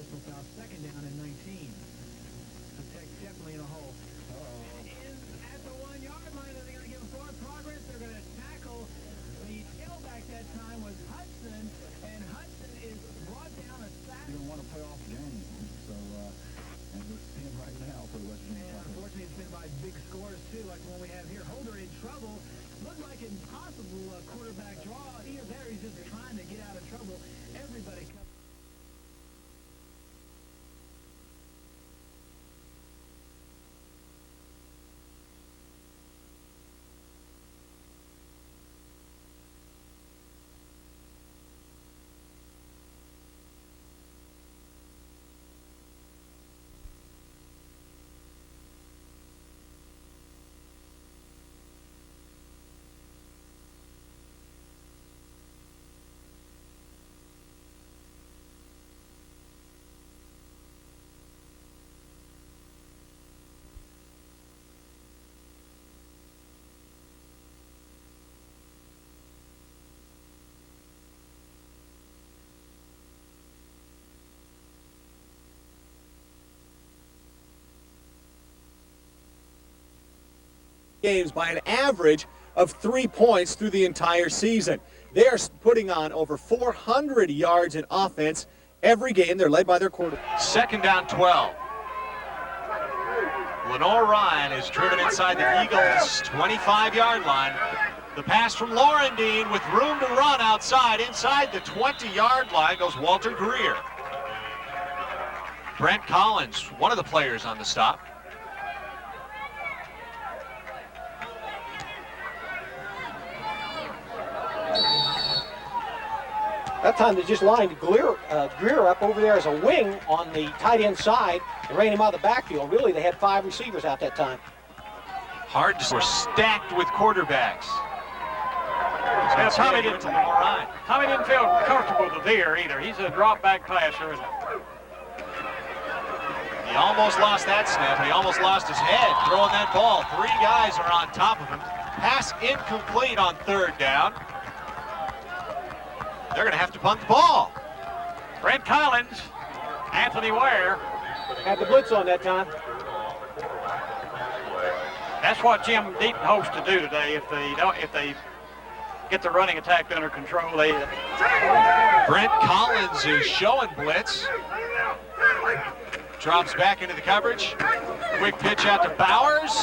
Russell foul, second down and 19. The Tech definitely in a hole. At the 1 yard line, are they going to give forward progress? They're going to tackle. The tailback that time was Hudson, and Hudson is brought down a sack. You don't want to play off the game, so and we're seeing right now for the West Virginia. And unfortunately, it's been by big scores too, like the one we have here. Holder in trouble. Looked like an impossible quarterback draw. Here, there, he's just trying to get out of trouble. Everybody comes. Games by an average of 3 points through the entire season. They're putting on over 400 yards in offense every game. They're led by their quarterback. Second down 12. Lenore Ryan is driven inside the Eagles' 25-yard line. The pass from Laurendine with room to run outside. Inside the 20-yard line goes Walter Greer. Brent Collins, one of the players on the stop. That time they just lined Greer up over there as a wing on the tight end side and ran him out of the backfield. Really, they had 5 receivers out that time. Hard to. We're stacked with quarterbacks. Yeah, Tommy didn't feel comfortable with Veer either. He's a drop back passer. He almost lost that snap. He almost lost his head throwing that ball. 3 guys are on top of him. Pass incomplete on third down. They're going to have to punt the ball. Brent Collins, Anthony Ware. Had the blitz on that time. That's what Jim Deaton hopes to do today. If they get the running attack under control, they. Brent Collins is showing blitz. Drops back into the coverage. Quick pitch out to Bowers.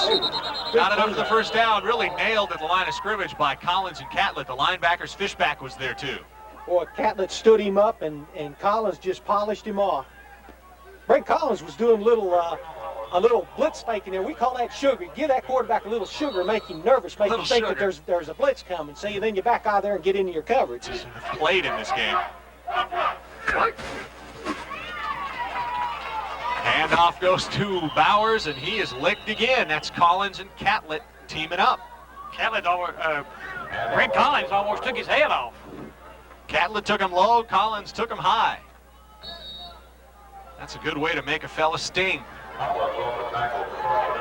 Got it up to the first down. Really nailed at the line of scrimmage by Collins and Catlett. The linebackers, Fishback was there too. Boy, Catlett stood him up, and Collins just polished him off. Brent Collins was doing a little blitz faking there. We call that sugar. Give that quarterback a little sugar, make him nervous, make him think that there's a blitz coming. See, then you back out there and get into your coverage. He's played in this game. Handoff goes to Bowers, and he is licked again. That's Collins and Catlett teaming up. Brent Collins almost took his head off. Catlett took him low, Collins took him high. That's a good way to make a fella sting.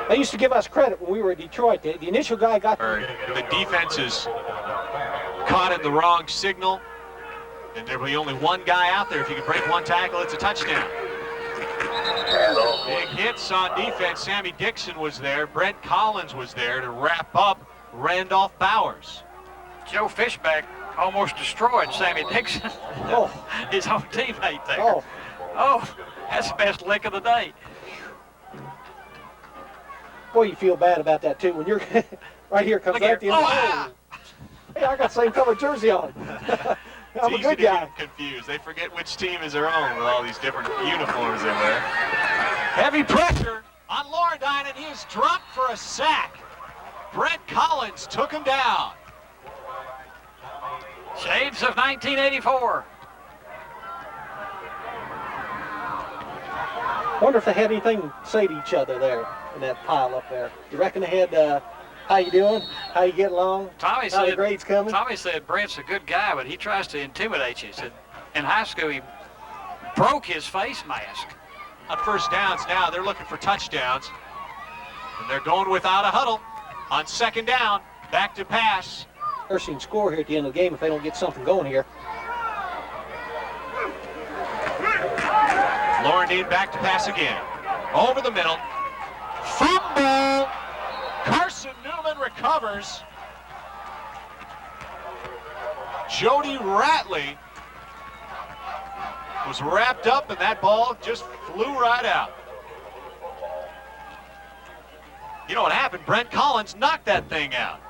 They used to give us credit when we were in Detroit. The initial guy got the defense is caught in the wrong signal, and there will be only one guy out there. If you can break one tackle, it's a touchdown. Big hits on defense. Sammy Dixon was there. Brent Collins was there to wrap up Randolph Bowers. Joe Fishback almost destroyed Sammy Dixon. Oh. His own teammate there. Oh, that's the best lick of the day. Boy, you feel bad about that too when you're right here comes right the end. Hey, I got the same color jersey on. I'm a good guy. Get confused. They forget which team is their own with all these different uniforms they wear. Heavy pressure on Laurendine, and he is dropped for a sack. Brent Collins took him down. Shades of 1984. Wonder if they had anything to say to each other there in that pile up there. You reckon they had, how you doing? How you get along? Tommy how said, the grades coming? Tommy said Brent's a good guy, but he tries to intimidate you. He said in high school he broke his face mask. On first downs now, they're looking for touchdowns. And they're going without a huddle. On second down, back to pass. Nursing score here at the end of the game if they don't get something going here. Laurendine back to pass again. Over the middle. Fumble! Carson Newman recovers. Jody Ratley was wrapped up and that ball just flew right out. You know what happened? Brent Collins knocked that thing out.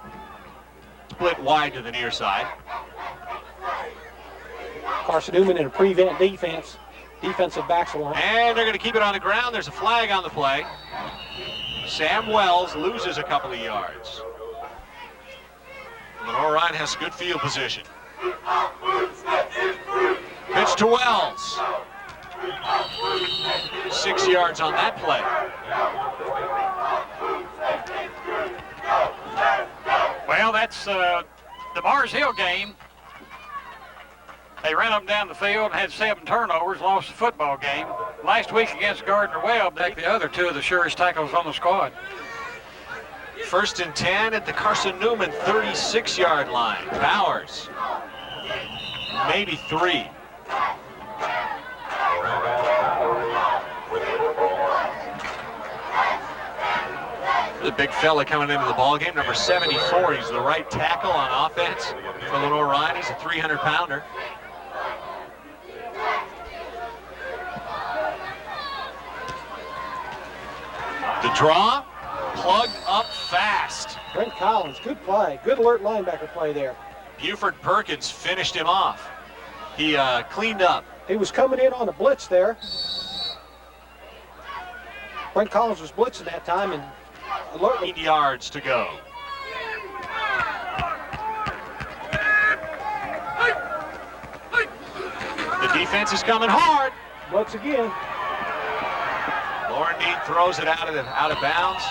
Split wide to the near side. Carson Newman in a prevent defense. Defensive backs line. And they're going to keep it on the ground. There's a flag on the play. Sam Wells loses a couple of yards. Lenore Ryan has good field position. Pitch to Wells. 6 yards on that play. Well, that's the Mars Hill game. They ran up and down the field and had 7 turnovers, lost the football game. Last week against Gardner-Webb, they the other 2 of the surest tackles on the squad. 1st and 10 at the Carson Newman 36-yard line. Bowers, maybe 3. The big fella coming into the ball game, number 74. He's the right tackle on offense for Lenore Ryan. He's a 300-pounder. The draw, plugged up fast. Brent Collins, good play. Good alert linebacker play there. Buford Perkins finished him off. He cleaned up. He was coming in on a blitz there. Brent Collins was blitzing that time and alertly. 8 yards to go. The defense is coming hard. Blitz again. Laurendine throws it out of bounds.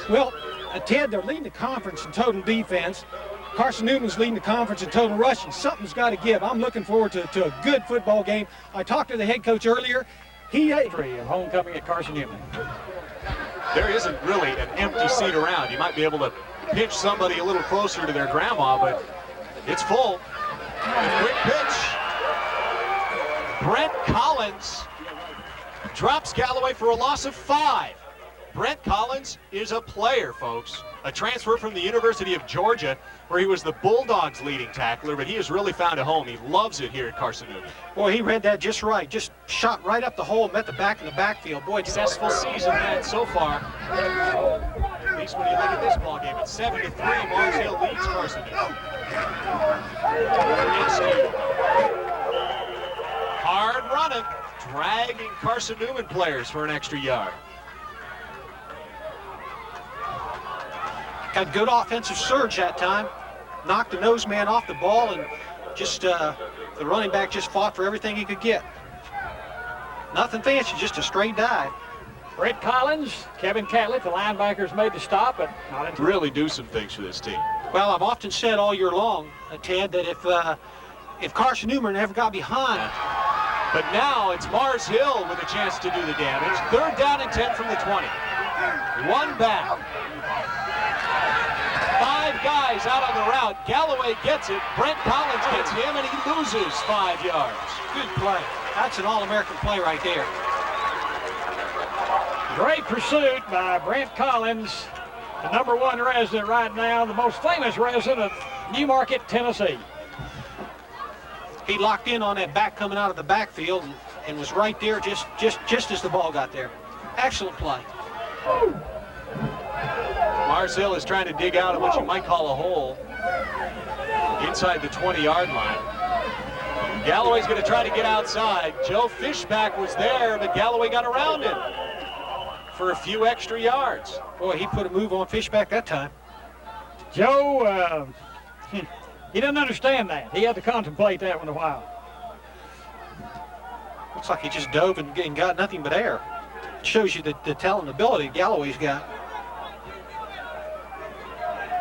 Well, Ted, they're leading the conference in total defense. Carson Newman's leading the conference in total rushing. Something's got to give. I'm looking forward to a good football game. I talked to the head coach earlier. He had homecoming at Carson Newman. There isn't really an empty seat around. You might be able to pinch somebody a little closer to their grandma, but it's full. A quick pitch. Brent Collins drops Galloway for a loss of 5. Brent Collins is a player, folks. A transfer from the University of Georgia, where he was the Bulldogs' leading tackler, but he has really found a home. He loves it here at Carson Newman. Boy, he read that just right. Just shot right up the hole, met the back in the backfield. Boy, Successful season had so far. At least when you look at this ball game, it's 7-3. Mars Hill leads Carson Newman. Hard running, dragging Carson Newman players for an extra yard. Had good offensive surge that time. Knocked the nose man off the ball, and just the running back just fought for everything he could get. Nothing fancy, just a straight dive. Brent Collins, Kevin Catlett, the linebackers made the stop, but not until Really do some things for this team. Well, I've often said all year long, Ted, that if Carson Newman ever got behind, But now it's Mars Hill with a chance to do the damage. 3rd down and 10 from the 20. One back. 5 guys out on the route. Galloway gets it. Brent Collins gets him, and he loses 5 yards. good play. That's an All-American play right there. great pursuit by Brent Collins, the #1 resident right now, the most famous resident of Newmarket, Tennessee. He locked in on that back coming out of the backfield and was right there just as the ball got there. Excellent play. Mars Hill is trying to dig out of what you might call a hole inside the 20-yard line. Galloway's going to try to get outside. Joe Fishback was there, but Galloway got around him for a few extra yards. Boy, he put a move on Fishback that time. Joe, he doesn't understand that. He had to contemplate that one a while. Looks like he just dove and got nothing but air. Shows you the talent and ability Galloway's got.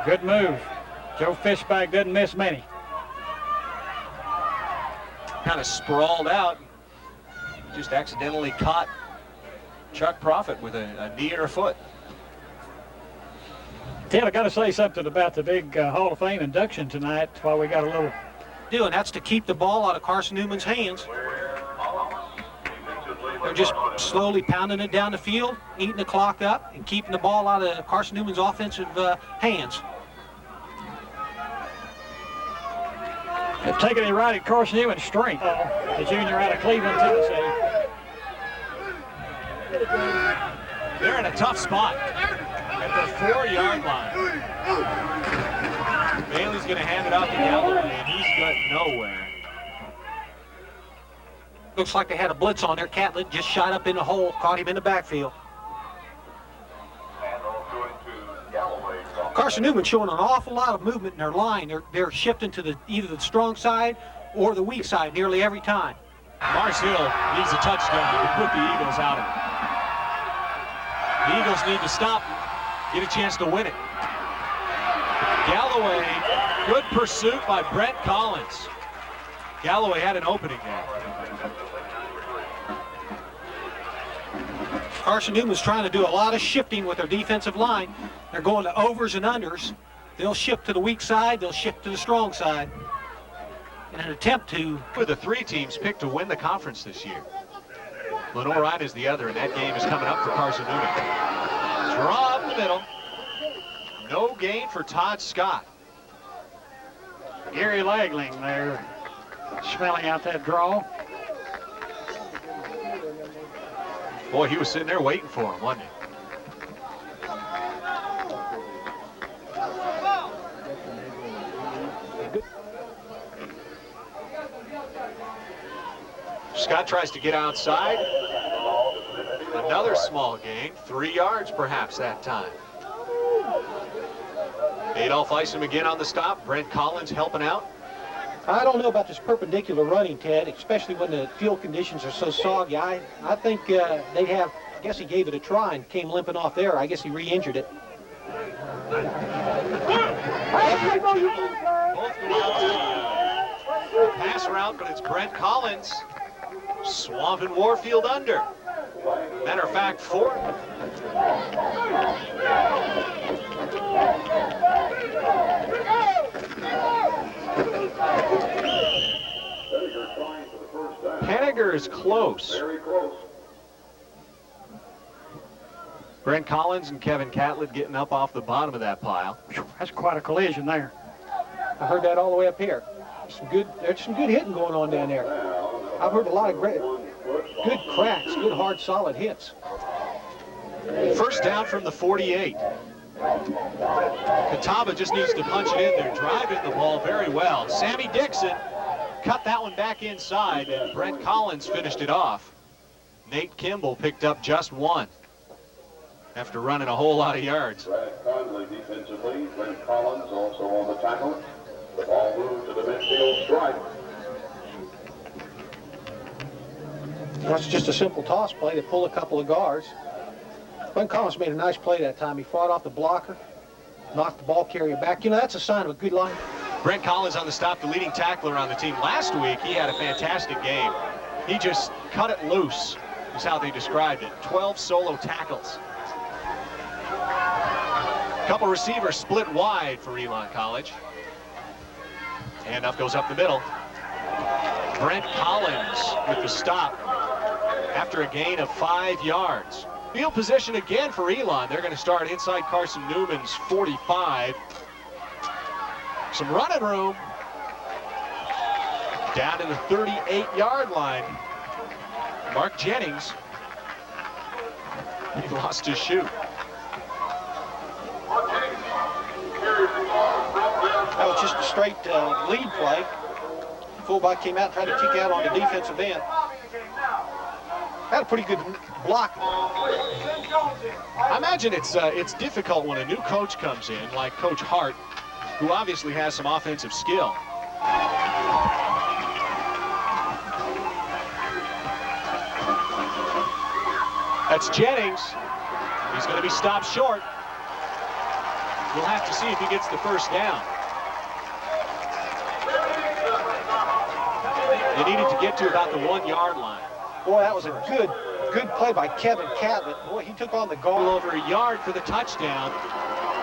Good move. Joe Fishback doesn't miss many. Kind of sprawled out. Just accidentally caught Chuck Prophet with a knee or a foot. Ted, I got to say something about the big Hall of Fame induction tonight while we got a little. And that's to keep the ball out of Carson Newman's hands. They're just slowly pounding it down the field, eating the clock up, and keeping the ball out of Carson Newman's offensive hands. They've taken a right at Carson Newman's strength, the junior out of Cleveland, Tennessee. They're in a tough spot at the 4-yard line. Bailey's going to hand it off to Galloway, and he's got nowhere. Looks like they had a blitz on there. Catlett just shot up in the hole, caught him in the backfield. Carson Newman showing an awful lot of movement in their line. They're shifting to either the strong side or the weak side nearly every time. Mars Hill needs a touchdown to put the Eagles out of it. The Eagles need to stop, get a chance to win it. Galloway, good pursuit by Brent Collins. Galloway had an opening there. Carson Newman's trying to do a lot of shifting with their defensive line. They're going to overs and unders. They'll shift to the weak side, they'll shift to the strong side in an attempt to... For the 3 teams picked to win the conference this year. Lenore is the other, and that game is coming up for Carson Newman. Draw up the middle. No gain for Todd Scott. Gary Lagling there, smelling out that draw. Boy, he was sitting there waiting for him, wasn't he? Scott tries to get outside. Another small gain, 3 yards perhaps that time. Adolph Isom again on the stop. Brent Collins helping out. I don't know about this perpendicular running, Ted, especially when the field conditions are so soggy. I think they'd have, I guess he gave it a try and came limping off there. I guess he re-injured it. Both go out to the pass route, but it's Brent Collins swamping Warfield under. Matter of fact, 4. Henniger is close. Very close. Brent Collins and Kevin Catlett getting up off the bottom of that pile. That's quite a collision there. I heard that all the way up here. There's some good hitting going on down there. I've heard a lot of good cracks, good hard solid hits. First down from the 48. Catawba just needs to punch it in. They're driving the ball very well. Sammy Dixon cut that one back inside, and Brent Collins finished it off. Nate Kimball picked up just 1. after running a whole lot of yards. Brad Conley defensively. Brent Collins also on the tackle. The ball moved to the midfield stripe. Well, it's just a simple toss play to pull a couple of guards. Brent Collins made a nice play that time. He fought off the blocker, knocked the ball carrier back. You know, that's a sign of a good line. Brent Collins on the stop, the leading tackler on the team. Last week, he had a fantastic game. He just cut it loose, is how they described it. 12 solo tackles. Couple receivers split wide for Elon College. Handoff goes up the middle. Brent Collins with the stop after a gain of 5 yards. Field position again for Elon. They're going to start inside Carson Newman's 45. Some running room down to the 38-yard line. Mark Jennings, he lost his shoe. That was just a straight lead play. Fullback came out and tried to kick out on the defensive end. Had a pretty good block. I imagine it's difficult when a new coach comes in, like Coach Hart, who obviously has some offensive skill. That's Jennings. He's going to be stopped short. We'll have to see if he gets the first down. They needed to get to about the 1-yard line. Boy, that was a good play by Kevin Catlett. Boy, he took on the Goal guard. over a yard for the touchdown.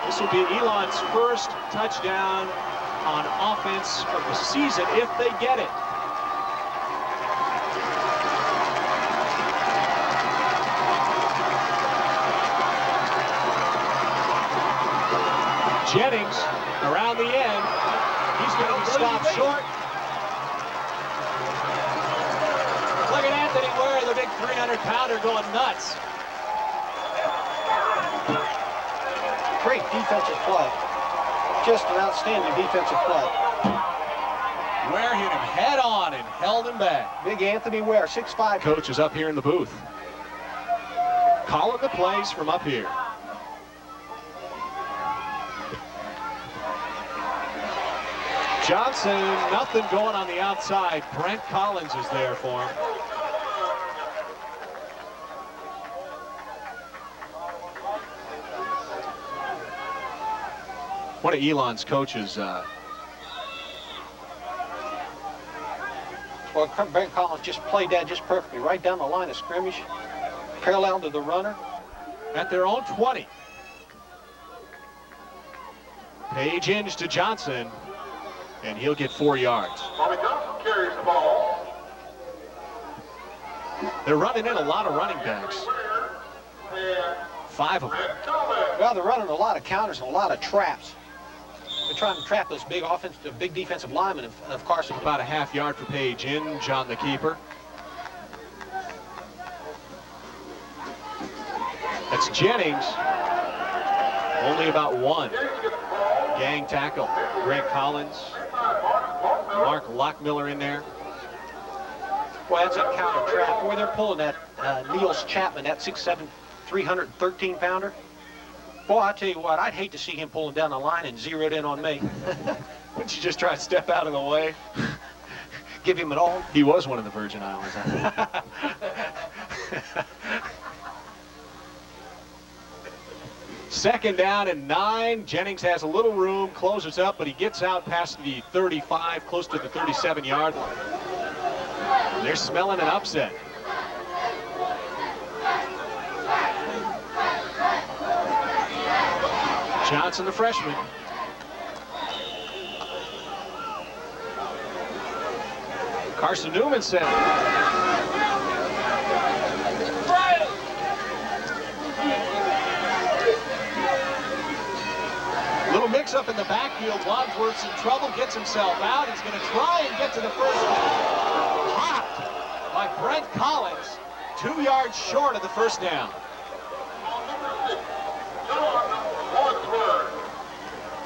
This will be Elon's first touchdown on offense of the season if they get it. Jennings around the end. He's going to be stopped short. Look at Anthony Ware, the big 300-pounder, going nuts. Great defensive play. Just an outstanding defensive play. Ware hit him head on and held him back. Big Anthony Ware, 6'5". Coach is up here in the booth, calling the plays from up here. Johnson, nothing going on the outside. Brent Collins is there for him. One of Elon's coaches. Well, Brent Collins just played that just perfectly, right down the line of scrimmage, parallel to the runner. At their own 20. Page ins to Johnson, and he'll get 4 yards. Bobby Johnson carries the ball. They're running in a lot of running backs. 5 of them. Well, they're running a lot of counters and a lot of traps. They're trying to trap those big defensive linemen of Carson. About a half yard for Page in, John the keeper. That's Jennings. Only about 1. Gang tackle. Brent Collins. Mark Lockmiller in there. Boy, that's a counter trap. Boy, they're pulling that Niels Chapman, that 6'7", 313-pounder. Boy, I tell you what, I'd hate to see him pulling down the line and zeroed in on me. Wouldn't you just try to step out of the way? Give him it all. He was one of the Virgin Islands. Second down and 9. Jennings has a little room, closes up, but he gets out past the 35, close to the 37-yard line. They're smelling an upset. Johnson, the freshman. Carson Newman said. Little mix-up in the backfield. Wadsworth's in trouble, gets himself out. He's going to try and get to the first down. Popped by Brent Collins. 2 yards short of the first down.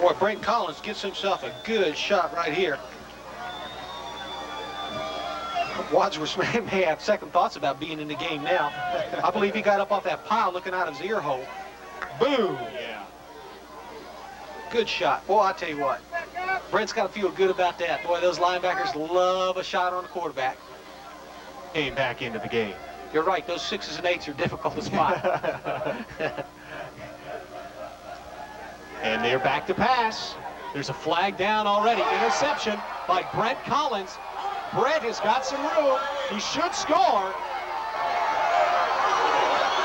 Boy, Brent Collins gets himself a good shot right here. Wadsworth may have second thoughts about being in the game now. I believe he got up off that pile looking out of his ear hole. Boom. Yeah. Good shot. Boy, I tell you what, Brent's got to feel good about that. Boy, those linebackers love a shot on the quarterback. Came back into the game. You're right, those 6s and 8s are difficult to spot. And they're back to pass. There's a flag down already. Interception by Brent Collins. Brent has got some room. He should score.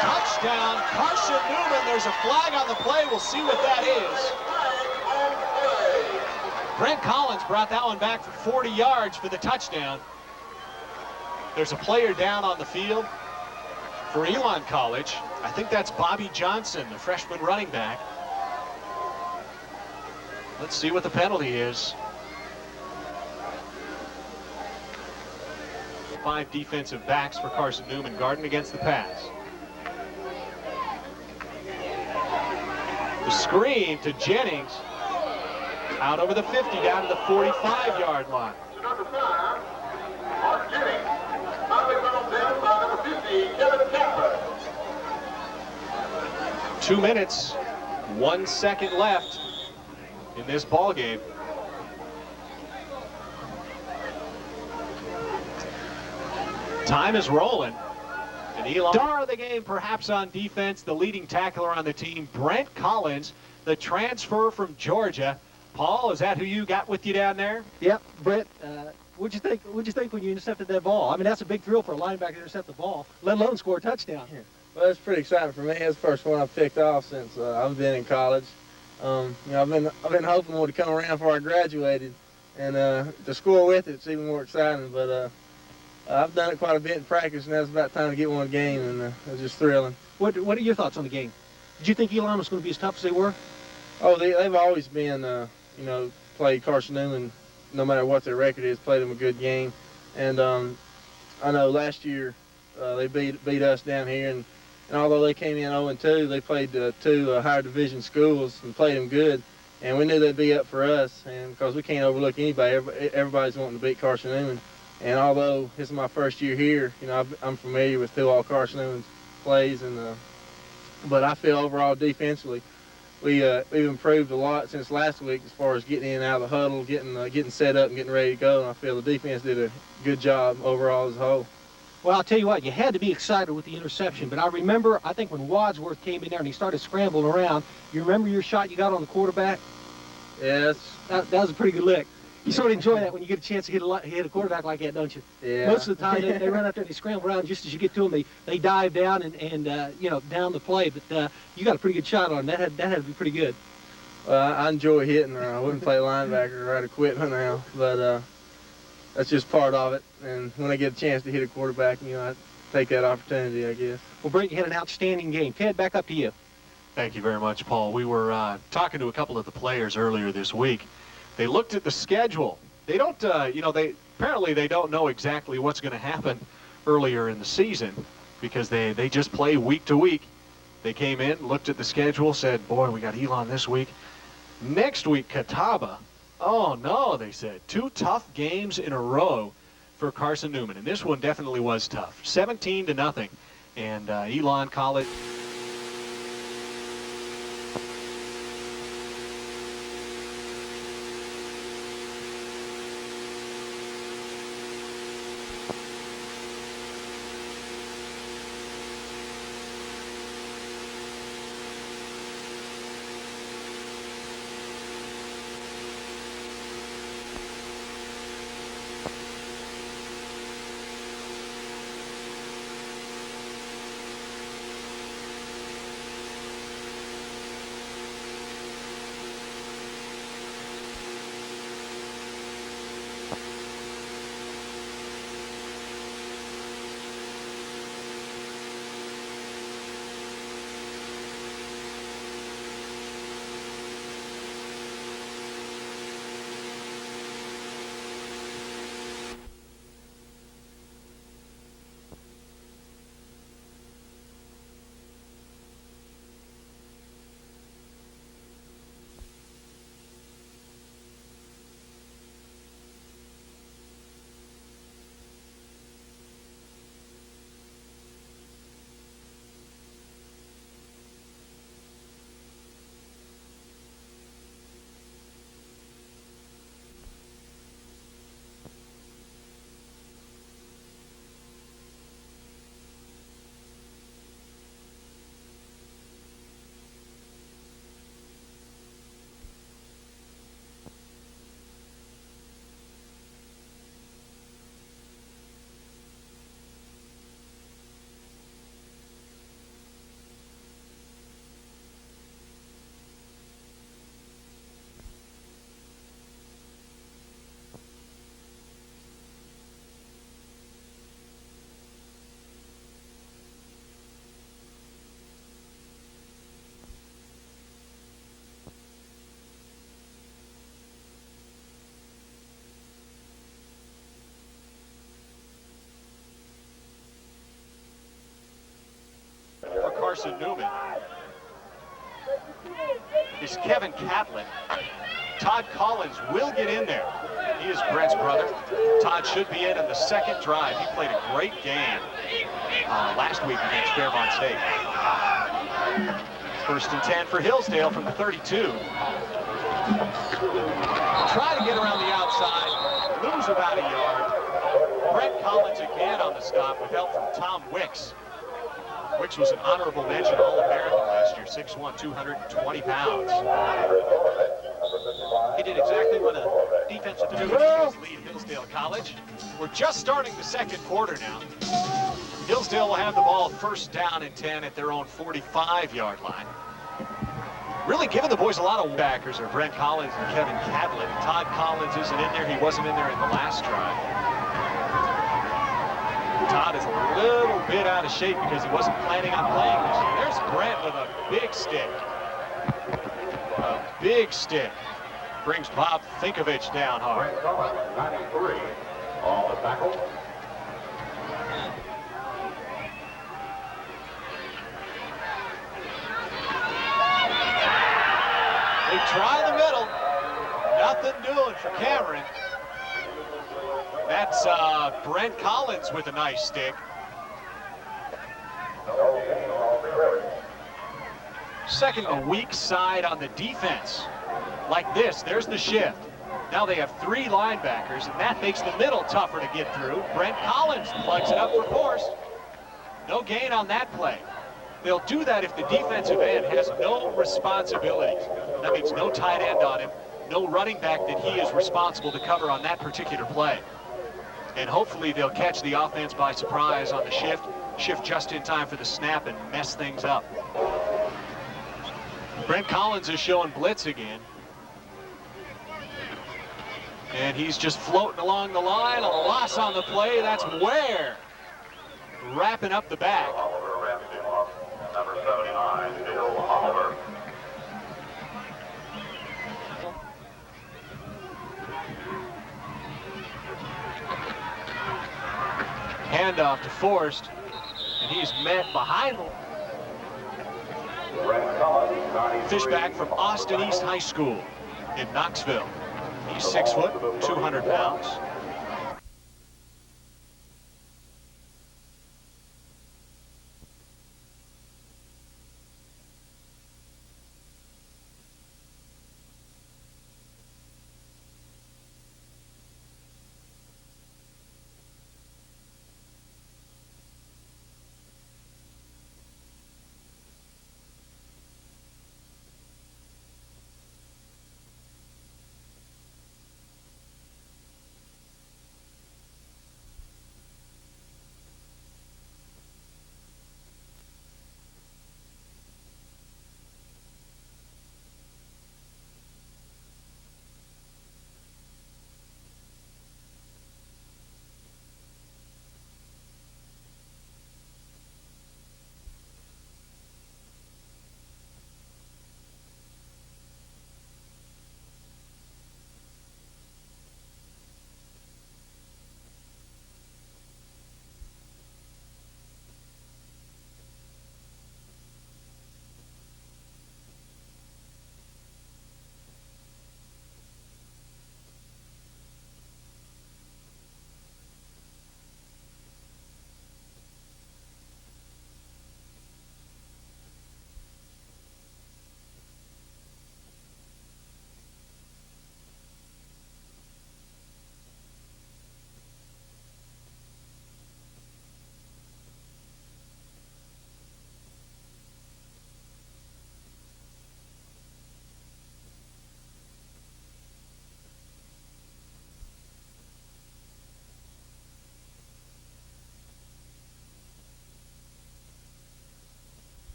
Touchdown, Carson Newman. There's a flag on the play. We'll see what that is. Brent Collins brought that one back for 40 yards for the touchdown. There's a player down on the field for Elon College. I think that's Bobby Johnson, the freshman running back. Let's see what the penalty is. 5 defensive backs for Carson Newman guarding against the pass. The screen to Jennings. Out over the 50, down to the 45-yard line. Number 5, Mark Jennings. Finally brought down by number 50, Kevin Capper. 2 minutes, 1 second left in this ball game. Time is rolling. And Elon, star of the game, perhaps on defense, the leading tackler on the team, Brent Collins, the transfer from Georgia. Paul, is that who you got with you down there? Yep, Brent, what'd you think when you intercepted that ball? I mean, that's a big thrill for a linebacker to intercept the ball, let alone score a touchdown. Well, it's pretty exciting for me. It's the first one I've picked off since I've been in college. You know, I've been hoping it would come around before I graduated, and to score with it's even more exciting. But I've done it quite a bit in practice, and now it's about time to get one game, and it's just thrilling. What are your thoughts on the game? Did you think Elon was going to be as tough as they were? Oh, they've always been, you know, played Carson Newman, no matter what their record is, played them a good game. And I know last year they beat us down here, and although they came in 0-2, they played 2 higher division schools and played them good. And we knew they'd be up for us, and because we can't overlook anybody, everybody's wanting to beat Carson Newman. And although this is my first year here, you know, I'm familiar with who all Carson Newman plays, and but I feel overall defensively, we've improved a lot since last week as far as getting in and out of the huddle, getting set up and getting ready to go. And I feel the defense did a good job overall as a whole. Well, I'll tell you what, you had to be excited with the interception. But I remember, I think when Wadsworth came in there and he started scrambling around, you remember your shot you got on the quarterback? Yes. That was a pretty good lick. You sort of enjoy that when you get a chance to hit a quarterback like that, don't you? Yeah. Most of the time, they run out there and they scramble around. Just as you get to them, they dive down and you know, down the play. But you got a pretty good shot on it. That had to be pretty good. I enjoy hitting. I wouldn't play linebacker right equipment now, but that's just part of it. And when I get a chance to hit a quarterback, you know, I take that opportunity, I guess. Well, Brent, you had an outstanding game. Ted, back up to you. Thank you very much, Paul. We were talking to a couple of the players earlier this week. They looked at the schedule. They don't, you know, apparently they don't know exactly what's going to happen earlier in the season because they just play week to week. They came in, looked at the schedule, said, boy, we got Elon this week. Next week, Catawba. Oh, no, they said. 2 tough games in a row for Carson Newman. And this one definitely was tough. 17-0. And Elon College. Carson Newman is Kevin Catlett. Todd Collins will get in there. He is Brent's brother. Todd should be in on the second drive. He played a great game last week against Fairmont State. First and 10 for Hillsdale from the 32. Try to get around the outside, lose about a yard. Brent Collins again on the stop with help from Tom Wicks. Wicks was an honorable mention All-American last year, 6'1", 220 pounds. He did exactly what a defensive Does lead Hillsdale College. We're just starting the second quarter now. Hillsdale will have the ball first down and 10 at their own 45-yard line. Really giving the boys a lot of backers are Brent Collins and Kevin Catlett. Todd Collins isn't in there. He wasn't in there in the last drive. Todd is a little bit out of shape because he wasn't planning on playing this year. There's Brent with a big stick. A big stick. Brings Bob Finkovich down hard. 93 on the tackle. They try the middle. Nothing doing for Cameron. That's Brent Collins with a nice stick. Second, a weak side on the defense. Like this, there's the shift. Now they have three linebackers, and that makes the middle tougher to get through. Brent Collins plugs it up for Forrest. No gain on that play. They'll do that if the defensive end has no responsibilities. That means no tight end on him, no running back that he is responsible to cover on that particular play. And hopefully they'll catch the offense by surprise on the shift just in time for the snap and mess things up. Brent Collins is showing blitz again. And he's just floating along the line. A loss on the play. That's Ware wrapping up the back. Number 79, Bill Oliver. Handoff to Forrest, and he's met behind the Fishback from Austin East High School in Knoxville. He's 6 foot, 200 pounds.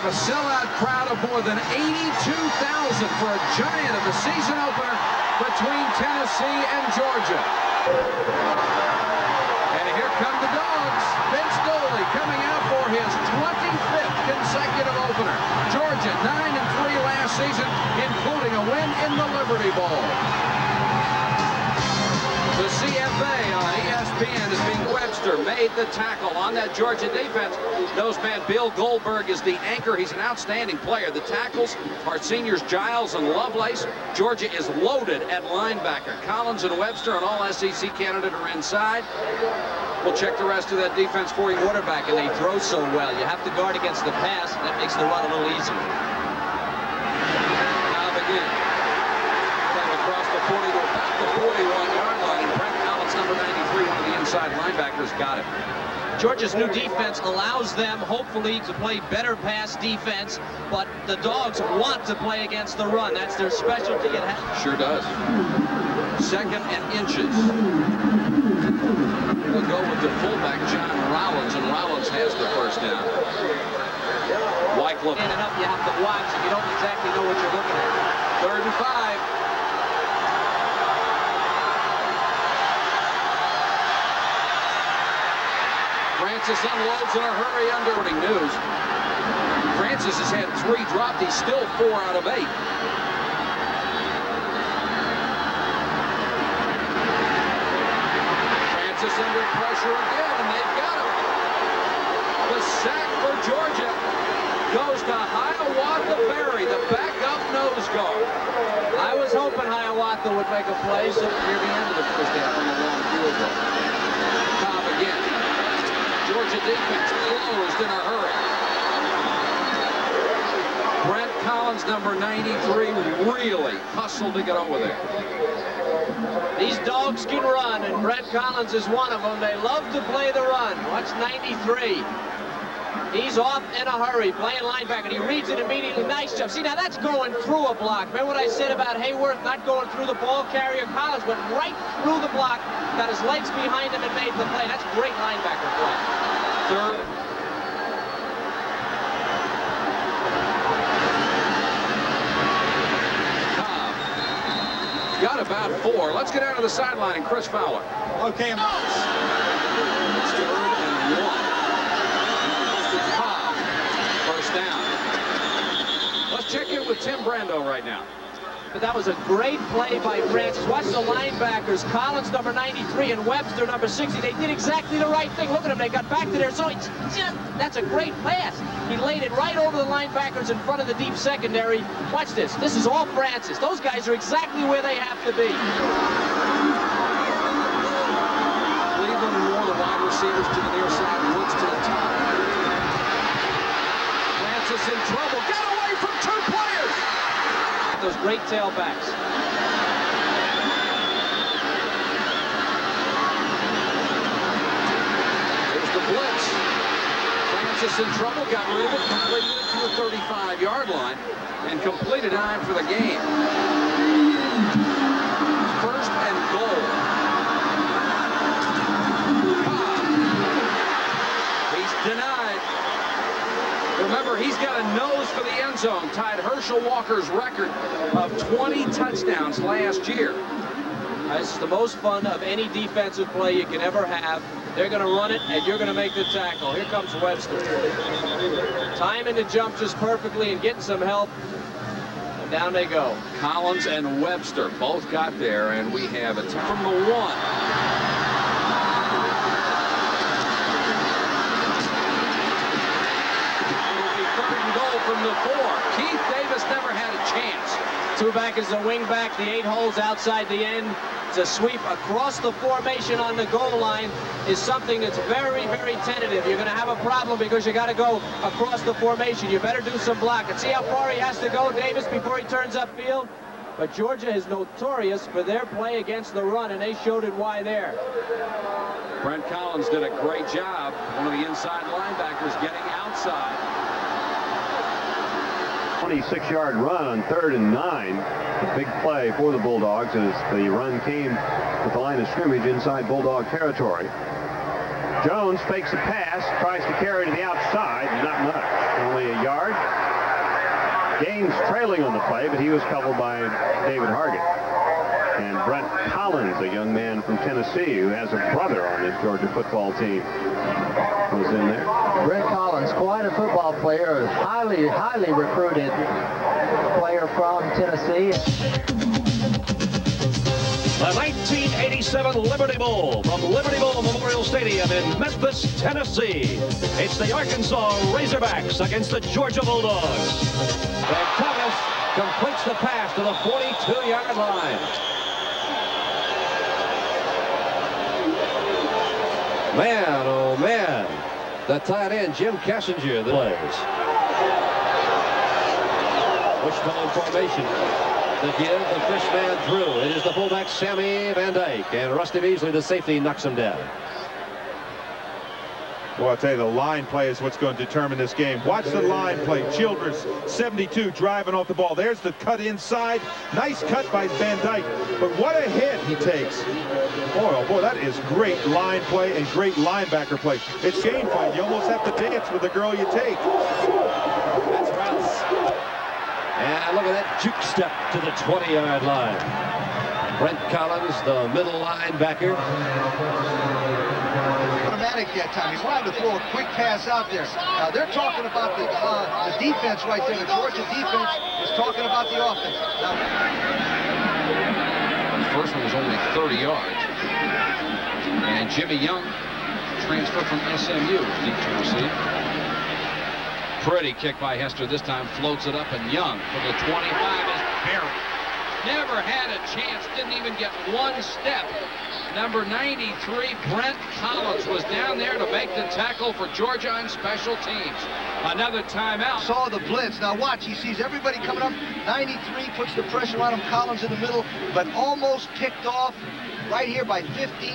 a sellout crowd of more than 82,000 for a giant of the season opener between Tennessee and Georgia. And here come the Dogs. Vince Dooley coming out for his 25th consecutive opener. Georgia 9-3 last season, including a win in the Liberty Bowl. The CFA on ESPN is being Webster made the tackle on that Georgia defense. Noseman Bill Goldberg is the anchor. He's an outstanding player. The tackles are seniors Giles and Lovelace. Georgia is loaded at linebacker. Collins and Webster, an all-SEC candidate, are inside. We'll check the rest of that defense for you. Quarterback, and they throw so well. You have to guard against the pass, and that makes the run a little easier. Now begin. Coming across the 40 to about the 41-yard line, and Brent Collins, number 93, one of the inside linebackers, got it. Georgia's new defense allows them, hopefully, to play better pass defense, but the Dogs want to play against the run. That's their specialty. Sure does. Second and inches. We'll go with the fullback, John Rollins, and Rollins has the first down. Wycliffe. In and up, you have to watch, and you don't exactly know what you're looking at. 3rd and 5. Francis unloads in a hurry under news. Francis has had 3 dropped. He's still 4 out of 8. Francis under pressure again, and they've got him. The sack for Georgia goes to Hiawatha Berry, the backup nose guard. I was hoping Hiawatha would make a play, so near the end of the first half on the long field goal. Cobb again. Georgia defense closed in a hurry. Brent Collins, number 93, really hustled to get over there. These Dogs can run, and Brent Collins is one of them. They love to play the run. Watch 93. He's off in a hurry, playing linebacker, and he reads it immediately. Nice job. See, now that's going through a block. Remember what I said about Hayworth not going through the ball carrier? Collins went right through the block, got his legs behind him, and made the play. That's great linebacker play. Third. Cobb got about 4. Let's get down to the sideline and Chris Fowler. Okay, It's 3rd and 1. Cobb, first down. Let's check in with Tim Brando right now. But that was a great play by Francis. Watch the linebackers. Collins, number 93, and Webster, number 60. They did exactly the right thing. Look at them. They got back to their zone. That's a great pass. He laid it right over the linebackers in front of the deep secondary. Watch this. This is all Francis. Those guys are exactly where they have to be. Cleveland and more, the wide receivers to the near side, Woods to the top. Francis in trouble. Got away from 2 players. Those great tailbacks. There's the blitz. Francis in trouble, got rid of it, completed it to the 35-yard line, and completed 9 for the game. 1st and goal. He's denied. Remember, he's got a nose for the end zone, tied Herschel Walker's record of 20 touchdowns last year. This is the most fun of any defensive play you can ever have. They're going to run it, and you're going to make the tackle. Here comes Webster. Timing the jump just perfectly and getting some help. And down they go. Collins and Webster both got there, and we have it from the 1. From the 4. Keith Davis never had a chance. 2-back is the wing back, the 8 holes outside the end. It's a sweep across the formation on the goal line is something that's very, very tentative. You're going to have a problem because you got to go across the formation. You better do some block. And see how far he has to go, Davis, before he turns upfield? But Georgia is notorious for their play against the run, and they showed it why there. Brent Collins did a great job, one of the inside linebackers getting outside. 26-yard run on 3rd and 9. A big play for the Bulldogs as the run came with the line of scrimmage inside Bulldog territory. Jones fakes a pass, tries to carry to the outside, not much, only a yard. Gaines trailing on the play, but he was coupled by David Hargett. And Brent Collins, a young man from Tennessee who has a brother on this Georgia football team, was in there. Brent Collins, quite a football player, a highly recruited player from Tennessee. The 1987 Liberty Bowl from Liberty Bowl Memorial Stadium in Memphis, Tennessee. It's the Arkansas Razorbacks against the Georgia Bulldogs. And Thomas completes the pass to the 42-yard line. Man, oh man. The tight end, Jim Kessinger, the plays. Wishbone formation. To give the first man through. It is the fullback, Sammy Van Dyke. And Rusty Beasley, the safety, knocks him down. Well, I'll tell you, the line play is what's going to determine this game. Watch the line play. Childress, 72, driving off the ball. There's the cut inside. Nice cut by Van Dyke. But what a hit he takes. Boy, oh boy, that is great line play and great linebacker play. It's game fight. You almost have to dance with the girl you take. That's Rouse. And look at that juke step to the 20-yard line. Brent Collins, the middle linebacker. Automatic that time. He wanted to throw a quick pass out there. Now they're talking about the defense right there. The Georgia defense is talking about the offense. Now, the first one was only 30 yards. And Jimmy Young, transfer from SMU, deep to receive. Pretty kick by Hester this time, floats it up, and Young from the 25 is buried. Never had a chance, didn't even get one step. Number 93, Brent Collins, was down there to make the tackle for Georgia on special teams. Another timeout. Saw the blitz. Now watch, he sees everybody coming up. 93 puts the pressure on him, Collins in the middle, but almost picked off right here by 15.